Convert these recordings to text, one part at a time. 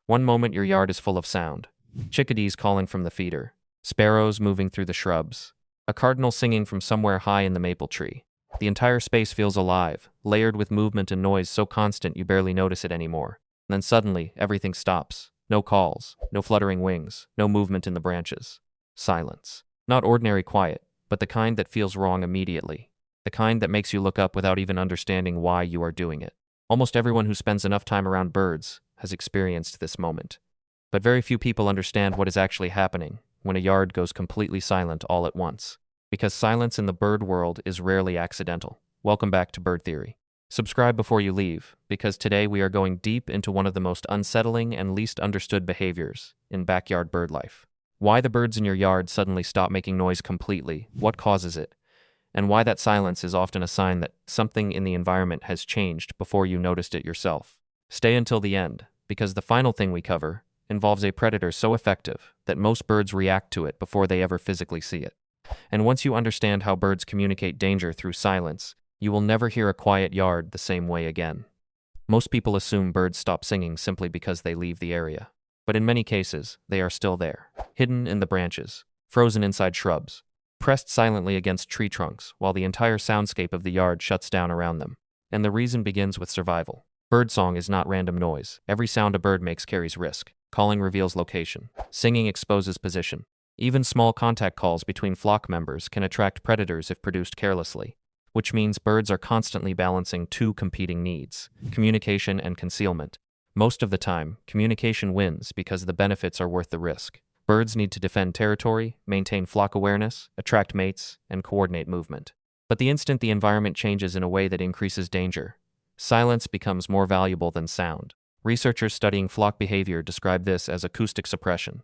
One moment your yard is full of sound. Chickadees calling from the feeder. Sparrows moving through the shrubs. A cardinal singing from somewhere high in the maple tree. The entire space feels alive, layered with movement and noise so constant you barely notice it anymore. Then suddenly, everything stops. No calls, no fluttering wings, no movement in the branches. Silence. Not ordinary quiet, but the kind that feels wrong immediately. The kind that makes you look up without even understanding why you are doing it. Almost everyone who spends enough time around birds has experienced this moment. But very few people understand what is actually happening when a yard goes completely silent all at once. Because silence in the bird world is rarely accidental. Welcome back to Bird Theory. Subscribe before you leave, because today we are going deep into one of the most unsettling and least understood behaviors in backyard bird life. Why the birds in your yard suddenly stop making noise completely, what causes it, and why that silence is often a sign that something in the environment has changed before you noticed it yourself. Stay until the end, because the final thing we cover involves a predator so effective that most birds react to it before they ever physically see it. And once you understand how birds communicate danger through silence, you will never hear a quiet yard the same way again. Most people assume birds stop singing simply because they leave the area. But in many cases, they are still there, hidden in the branches, frozen inside shrubs, pressed silently against tree trunks while the entire soundscape of the yard shuts down around them. And the reason begins with survival. Birdsong is not random noise. Every sound a bird makes carries risk. Calling reveals location. Singing exposes position. Even small contact calls between flock members can attract predators if produced carelessly, which means birds are constantly balancing two competing needs, communication and concealment. Most of the time, communication wins because the benefits are worth the risk. Birds need to defend territory, maintain flock awareness, attract mates, and coordinate movement. But the instant the environment changes in a way that increases danger, silence becomes more valuable than sound. Researchers studying flock behavior describe this as acoustic suppression,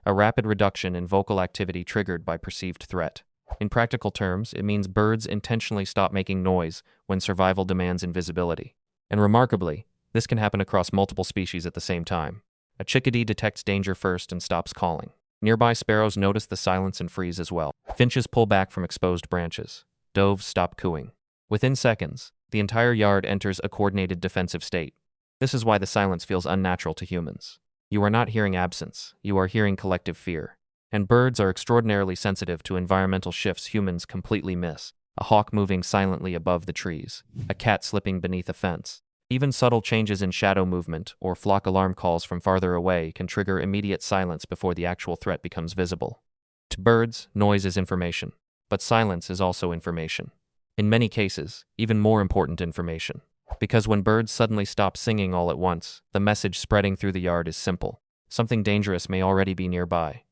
a rapid reduction in vocal activity triggered by perceived threat. In practical terms, it means birds intentionally stop making noise when survival demands invisibility. And remarkably, this can happen across multiple species at the same time. A chickadee detects danger first and stops calling. Nearby sparrows notice the silence and freeze as well. Finches pull back from exposed branches. Doves stop cooing. Within seconds, the entire yard enters a coordinated defensive state. This is why the silence feels unnatural to humans. You are not hearing absence, you are hearing collective fear. And birds are extraordinarily sensitive to environmental shifts humans completely miss. A hawk moving silently above the trees, a cat slipping beneath a fence. Even subtle changes in shadow movement or flock alarm calls from farther away can trigger immediate silence before the actual threat becomes visible. To birds, noise is information, but silence is also information. In many cases, even more important information. Because when birds suddenly stop singing all at once, the message spreading through the yard is simple. Something dangerous may already be nearby.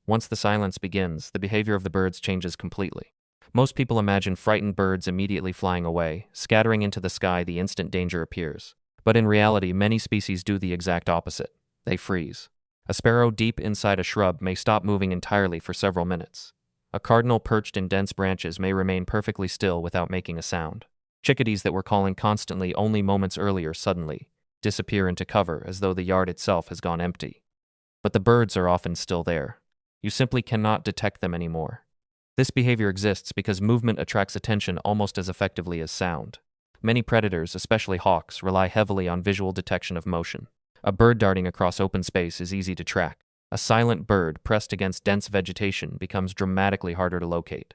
Once the silence begins, the behavior of the birds changes completely. Most people imagine frightened birds immediately flying away, scattering into the sky the instant danger appears. But in reality, many species do the exact opposite. They freeze. A sparrow deep inside a shrub may stop moving entirely for several minutes. A cardinal perched in dense branches may remain perfectly still without making a sound. Chickadees that were calling constantly only moments earlier suddenly disappear into cover as though the yard itself has gone empty. But the birds are often still there. You simply cannot detect them anymore. This behavior exists because movement attracts attention almost as effectively as sound. Many predators, especially hawks, rely heavily on visual detection of motion. A bird darting across open space is easy to track. A silent bird pressed against dense vegetation becomes dramatically harder to locate.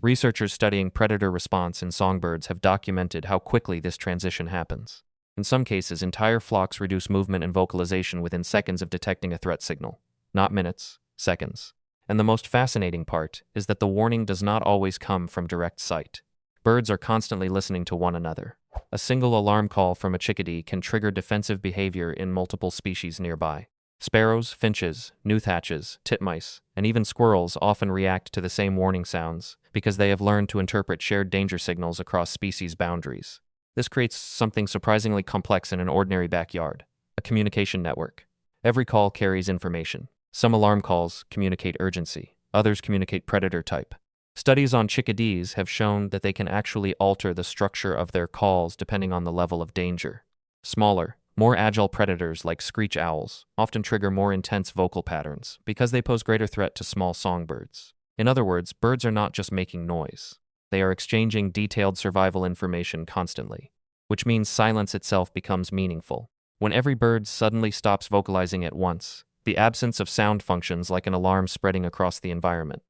Researchers studying predator response in songbirds have documented how quickly this transition happens. In some cases, entire flocks reduce movement and vocalization within seconds of detecting a threat signal. Not minutes, seconds. And the most fascinating part is that the warning does not always come from direct sight. Birds are constantly listening to one another. A single alarm call from a chickadee can trigger defensive behavior in multiple species nearby. Sparrows, finches, newshatches, titmice, and even squirrels often react to the same warning sounds because they have learned to interpret shared danger signals across species boundaries. This creates something surprisingly complex in an ordinary backyard, a communication network. Every call carries information. Some alarm calls communicate urgency, others communicate predator type. Studies on chickadees have shown that they can actually alter the structure of their calls depending on the level of danger. Smaller, more agile predators like screech owls often trigger more intense vocal patterns because they pose greater threat to small songbirds. In other words, birds are not just making noise. They are exchanging detailed survival information constantly, which means silence itself becomes meaningful. When every bird suddenly stops vocalizing at once, the absence of sound functions like an alarm spreading across the environment.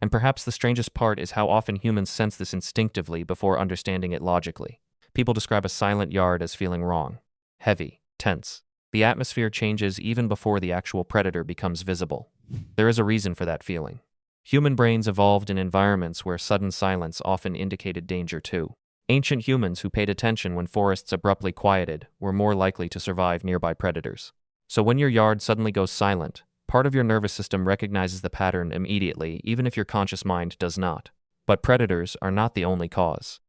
And perhaps the strangest part is how often humans sense this instinctively before understanding it logically. People describe a silent yard as feeling wrong, heavy, tense. The atmosphere changes even before the actual predator becomes visible. There is a reason for that feeling. Human brains evolved in environments where sudden silence often indicated danger too. Ancient humans who paid attention when forests abruptly quieted were more likely to survive nearby predators. So when your yard suddenly goes silent, part of your nervous system recognizes the pattern immediately, even if your conscious mind does not. But predators are not the only cause.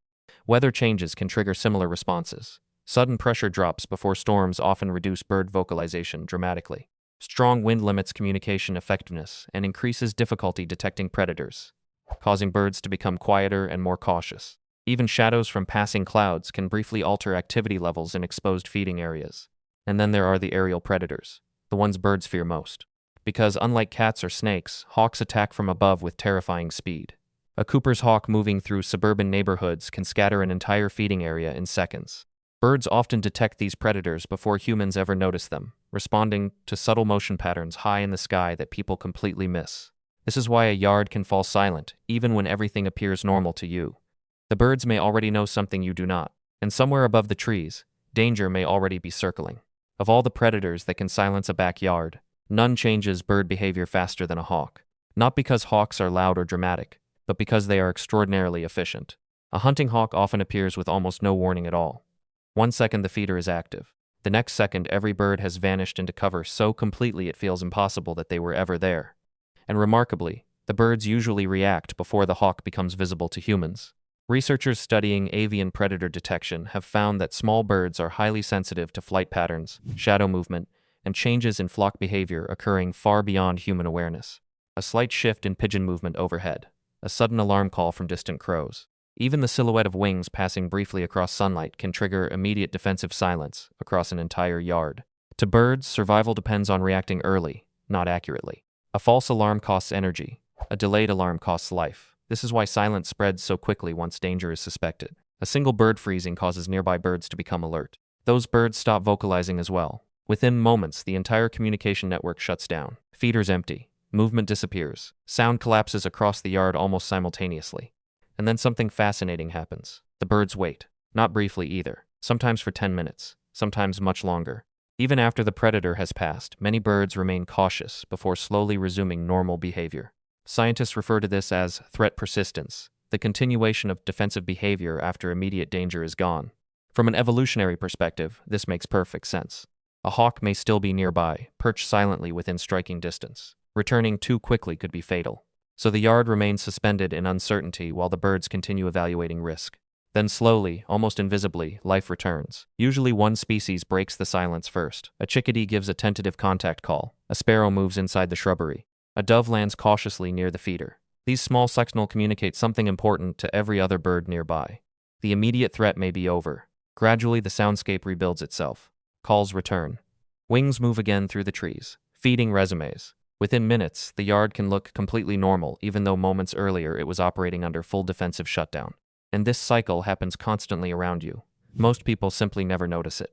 Weather changes can trigger similar responses. Sudden pressure drops before storms often reduce bird vocalization dramatically. Strong wind limits communication effectiveness and increases difficulty detecting predators, causing birds to become quieter and more cautious. Even shadows from passing clouds can briefly alter activity levels in exposed feeding areas. And then there are the aerial predators, the ones birds fear most. Because unlike cats or snakes, hawks attack from above with terrifying speed. A Cooper's hawk moving through suburban neighborhoods can scatter an entire feeding area in seconds. Birds often detect these predators before humans ever notice them, responding to subtle motion patterns high in the sky that people completely miss. This is why a yard can fall silent, even when everything appears normal to you. The birds may already know something you do not, and somewhere above the trees, danger may already be circling. Of all the predators that can silence a backyard, none changes bird behavior faster than a hawk. Not because hawks are loud or dramatic, but because they are extraordinarily efficient. A hunting hawk often appears with almost no warning at all. 1 second the feeder is active. The next second every bird has vanished into cover so completely it feels impossible that they were ever there. And remarkably, the birds usually react before the hawk becomes visible to humans. Researchers studying avian predator detection have found that small birds are highly sensitive to flight patterns, shadow movement, and changes in flock behavior occurring far beyond human awareness. A slight shift in pigeon movement overhead, a sudden alarm call from distant crows. Even the silhouette of wings passing briefly across sunlight can trigger immediate defensive silence across an entire yard. To birds, survival depends on reacting early, not accurately. A false alarm costs energy. A delayed alarm costs life. This is why silence spreads so quickly once danger is suspected. A single bird freezing causes nearby birds to become alert. Those birds stop vocalizing as well. Within moments, the entire communication network shuts down. Feeders empty. Movement disappears. Sound collapses across the yard almost simultaneously. And then something fascinating happens. The birds wait. Not briefly either. Sometimes for 10 minutes. Sometimes much longer. Even after the predator has passed, many birds remain cautious before slowly resuming normal behavior. Scientists refer to this as threat persistence, the continuation of defensive behavior after immediate danger is gone. From an evolutionary perspective, this makes perfect sense. A hawk may still be nearby, perched silently within striking distance. Returning too quickly could be fatal. So the yard remains suspended in uncertainty while the birds continue evaluating risk. Then slowly, almost invisibly, life returns. Usually one species breaks the silence first. A chickadee gives a tentative contact call. A sparrow moves inside the shrubbery. A dove lands cautiously near the feeder. These small signals communicate something important to every other bird nearby. The immediate threat may be over. Gradually the soundscape rebuilds itself. Calls return. Wings move again through the trees. Feeding resumes. Within minutes, the yard can look completely normal even though moments earlier it was operating under full defensive shutdown. And this cycle happens constantly around you. Most people simply never notice it.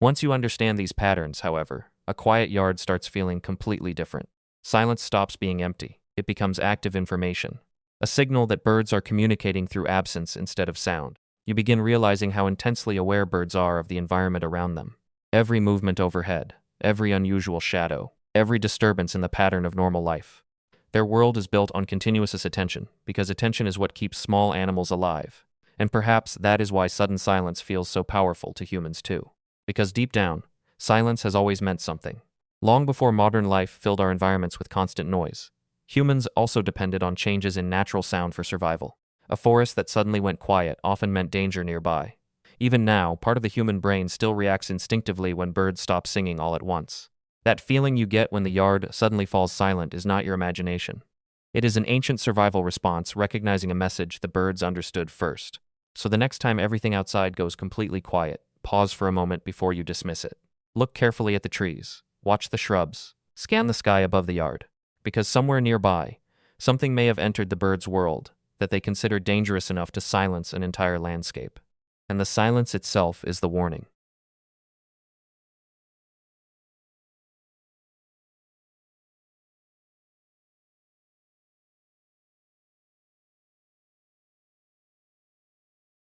Once you understand these patterns, however, a quiet yard starts feeling completely different. Silence stops being empty. It becomes active information. A signal that birds are communicating through absence instead of sound. You begin realizing how intensely aware birds are of the environment around them. Every movement overhead, every unusual shadow, every disturbance in the pattern of normal life. Their world is built on continuous attention, because attention is what keeps small animals alive. And perhaps that is why sudden silence feels so powerful to humans too. Because deep down, silence has always meant something. Long before modern life filled our environments with constant noise, humans also depended on changes in natural sound for survival. A forest that suddenly went quiet often meant danger nearby. Even now, part of the human brain still reacts instinctively when birds stop singing all at once. That feeling you get when the yard suddenly falls silent is not your imagination. It is an ancient survival response recognizing a message the birds understood first. So the next time everything outside goes completely quiet, pause for a moment before you dismiss it. Look carefully at the trees. Watch the shrubs. Scan the sky above the yard. Because somewhere nearby, something may have entered the bird's world that they consider dangerous enough to silence an entire landscape. And the silence itself is the warning.